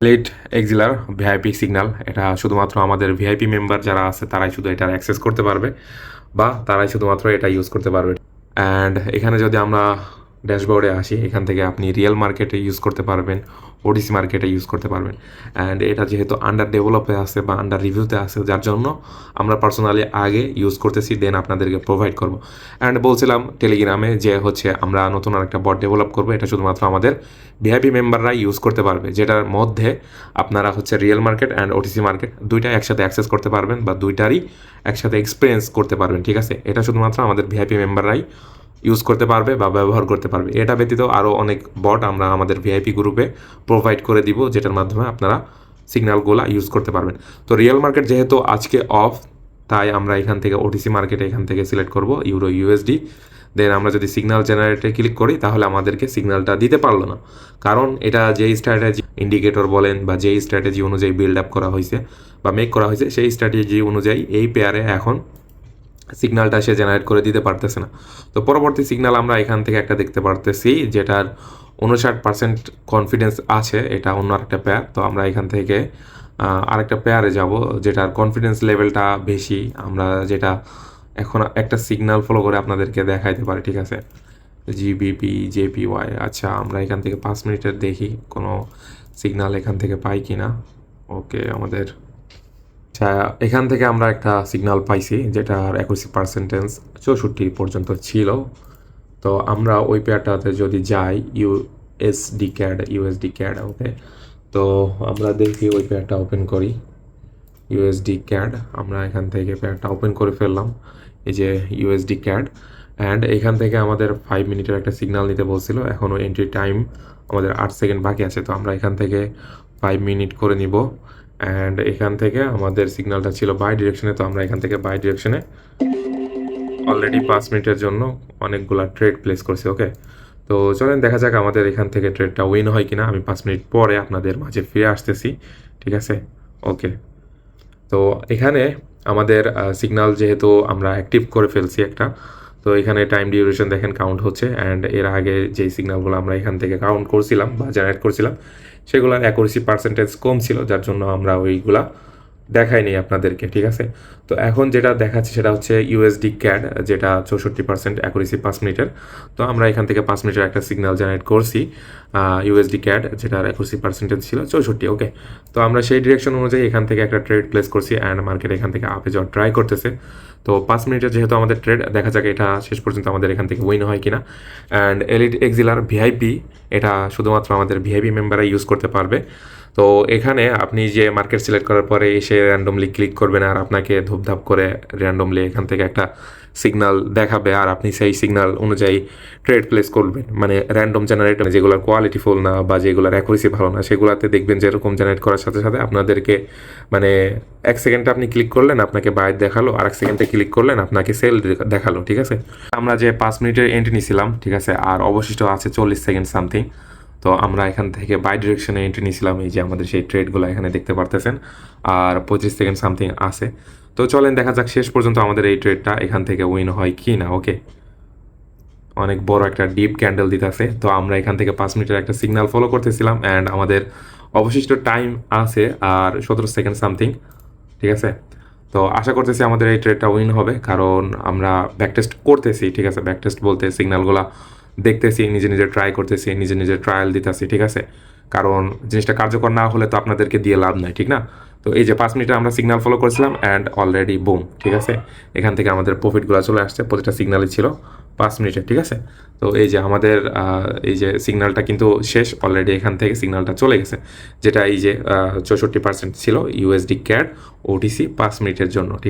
Late এক্সিলার VIP signal এটা শুধুমাত্র আমাদের ভিআইপি মেম্বার যারা আছে তারাই শুধু এটার অ্যাক্সেস করতে পারবে বা তারাই শুধুমাত্র এটা ইউজ করতে পারবে। অ্যান্ড এখানে যদি আমরা ড্যাশবোর্ডে আসি, এখান থেকে আপনি রিয়েল মার্কেটে ইউজ করতে পারবেন, ওডিসি মার্কেটে ইউজ করতে পারবেন। অ্যান্ড এটা যেহেতু আন্ডার ডেভেলপে আছে বা আন্ডার রিভিউতে আছে, যার জন্য আমরা পার্সোনালি আগে ইউজ করতেছি, দেন আপনাদেরকে প্রোভাইড করব। অ্যান্ড বলছিলাম টেলিগ্রামে যে আমরা নতুন আরেকটা বট ডেভেলপ করবো, এটা শুধুমাত্র আমাদের ভিআইপি মেম্বাররাই ইউজ করতে পারবে, যেটার মধ্যে আপনারা real market and OTC market দুইটাই একসাথে অ্যাক্সেস করতে পারবেন বা দুইটারই একসাথে এক্সপিরিয়েন্স করতে পারবেন। ঠিক আছে, এটা শুধুমাত্র আমাদের ভিআইপি মেম্বাররাই ইউজ করতে পারবে বা ব্যবহার করতে পারবে। এটা ব্যতীত আরও অনেক বট আমরা আমাদের ভিআইপি গ্রুপে প্রোভাইড করে দিব, যেটার মাধ্যমে আপনারা সিগন্যালগুলো ইউজ করতে পারবেন। তো রিয়েল মার্কেট যেহেতু আজকে অফ, তাই আমরা এখান থেকে ওটিসি মার্কেট এখান থেকে সিলেক্ট করব ইউরো ইউএসডি। দেন আমরা যদি সিগন্যাল জেনারেটে ক্লিক করি তাহলে আমাদেরকে সিগন্যালটা দিতে পারলো না, কারণ এটা যেই স্ট্র্যাটেজি ইন্ডিকেটর বলেন বা যেই স্ট্র্যাটেজি অনুযায়ী বিল্ড আপ করা হয়েছে বা মেক করা হয়েছে, সেই স্ট্র্যাটেজি অনুযায়ী এই পেয়ারে এখন সিগন্যালটা সে জেনারেট করে দিতে পারতেছে না। তো পরবর্তী সিগন্যাল আমরা এখান থেকে একটা দেখতে পারতেছি, যেটার 59% কনফিডেন্স আছে, এটা অন্য আরেকটা পেয়ার। তো আমরা এখান থেকে আরেকটা পেয়ারে যাব যেটার কনফিডেন্স লেভেলটা বেশি, আমরা যেটা এখন একটা সিগন্যাল ফলো করে আপনাদেরকে দেখাইতে পারি। ঠিক আছে, জিবিপি জেপিওয়াই। আচ্ছা, আমরা এখান থেকে 5 মিনিটের দেখি কোনো সিগন্যাল এখান থেকে পাই কি না। ওকে, আমাদের আচ্ছা, এখান থেকে আমরা একটা সিগন্যাল পাইছি যেটার 21% 64 পর্যন্ত ছিল। তো আমরা ওই পেয়ারটাতে যদি যাই, ইউএসডি ক্যাড। ওকে, তো আমরা দেখি ওই পেয়ারটা ওপেন করি, ইউএসডি ক্যাড। আমরা এখান থেকে পেয়ারটা ওপেন করে ফেললাম, এই যে ইউএসডি ক্যাড। অ্যান্ড এখান থেকে আমাদের 5 মিনিটের একটা সিগন্যাল নিতে বলছিল, এখনও এন্ট্রি টাইম আমাদের 8 সেকেন্ড বাকি আছে। তো আমরা এখান থেকে 5 মিনিট করে নিব। অ্যান্ড এখান থেকে আমাদের সিগন্যালটা ছিল বাই ডিরেকশনে, তো আমরা এখান থেকে বাই ডিরেকশনে অলরেডি 5 মিনিটের জন্য অনেকগুলা ট্রেড প্লেস করছি। ওকে, তো চলেন দেখা যাক আমাদের এখান থেকে ট্রেডটা উইন হয় কিনা। আমি 5 মিনিট পরে আপনাদের মাঝে ফিরে আসতেছি। ঠিক আছে, ওকে। তো এখানে আমাদের সিগন্যাল যেহেতু আমরা অ্যাক্টিভ করে ফেলছি একটা, তো এখানে টাইম ডিউরেশন দেখেন কাউন্ট হচ্ছে। অ্যান্ড এর আগে যেই সিগন্যালগুলো আমরা এখান থেকে কাউন্ট করছিলাম বা জেনারেট করছিলাম, সেগুলোর অ্যাকুরেসি পার্সেন্টেজ কম ছিল, যার জন্য আমরা ওইগুলা দেখাইনি আপনাদেরকে। ঠিক আছে, তো এখন যেটা দেখাচ্ছি সেটা হচ্ছে ইউএসডি ক্যাড, যেটা 64% অ্যাকুরেসি 5 মিনিটের। তো আমরা এখান থেকে 5 মিনিটের একটা সিগন্যাল জেনারেট করছি ইউএসডি ক্যাড, যেটার অ্যাকুরেসি পার্সেন্টেজ ছিল 64। ওকে, তো আমরা সেই ডিরেকশন অনুযায়ী এখান থেকে একটা ট্রেড প্লেস করছি, অ্যান্ড মার্কেট এখান থেকে আপে যাওয়ার ট্রাই করতেছে। তো 5 মিনিটের যেহেতু আমাদের ট্রেড, দেখা যাক এটা শেষ পর্যন্ত আমাদের এখান থেকে উইন হয় কিনা। অ্যান্ড এলিট এক্সিলার ভিআইপি, এটা শুধুমাত্র আমাদের ভিআইপি মেম্বাররা ইউজ করতে পারবে। তো এখানে আপনি যে মার্কেট সিলেক্ট করার পরে এসে র্যান্ডমলি ক্লিক করবেন, আর আপনাকে ধূপধাপ করে র্যান্ডমলি এখান থেকে একটা সিগন্যাল দেখাবে, আর আপনি সেই সিগন্যাল অনুযায়ী ট্রেড প্লেস করবেন। মানে র্যান্ডম জেনারেট, যেগুলোর কোয়ালিটি ফুল না বা যেগুলোর অ্যাকুরেসি ভালো না, সেগুলোতে দেখবেন যে এরকম জেনারেট করার সাথে সাথে আপনাদেরকে মানে 1 সেকেন্ডে আপনি ক্লিক করলেন আপনাকে বাই দেখালো, আর 1 সেকেন্ডে ক্লিক করলেন আপনাকে সেল দেখালো। ঠিক আছে, আমরা যে 5 মিনিটের এন্ট্রি নিয়েছিলাম, ঠিক আছে, আর অবশিষ্ট আছে 40 সেকেন্ড সামথিং। তো আমরা এখান থেকে বাই ডিরেকশনে এন্ট্রি নিয়েছিলাম, এই যে আমাদের সেই ট্রেডগুলো এখানে দেখতে পারতেছেন, আর 25 সেকেন্ড সামথিং আছে। তো চলেন দেখা যাক শেষ পর্যন্ত আমাদের এই ট্রেডটা এখান থেকে উইন হয় কি না। ওকে, অনেক বড় একটা ডিপ ক্যান্ডেল দিতেছে। তো আমরা এখান থেকে 5 মিনিটের একটা সিগন্যাল ফলো করতেছিলাম, অ্যান্ড আমাদের অবশিষ্ট টাইম আছে আর 17 সেকেন্ড সামথিং। ঠিক আছে, তো আশা করতেছি আমাদের এই ট্রেডটা উইন হবে, কারণ আমরা ব্যাকটেস্ট করতেছি। ঠিক আছে, ব্যাকটেস্ট বলতে সিগন্যালগুলো দেখতেছি, নিজে নিজে ট্রাই করতেছি, নিজে নিজে ট্রায়াল দিতেছি। ঠিক আছে, কারণ জিনিসটা কার্যকর না হলে তো আপনাদেরকে দিয়ে লাভ নাই, ঠিক না? তো এই যে 5 মিনিটে আমরা সিগন্যাল ফলো করেছিলাম, অ্যান্ড অলরেডি বুম। ঠিক আছে, এখান থেকে আমাদের প্রফিটগুলো চলে আসছে, প্রতিটা সিগন্যালই ছিল 5 মিনিটে। ঠিক আছে, তো এই যে আমাদের এই যে সিগন্যালটা কিন্তু শেষ অলরেডি, এখান থেকে সিগন্যালটা চলে গেছে, যেটা এই যে 64% ছিল ইউএসডি ক্যাড ওটিসি 5 মিনিটের জন্য। ঠিক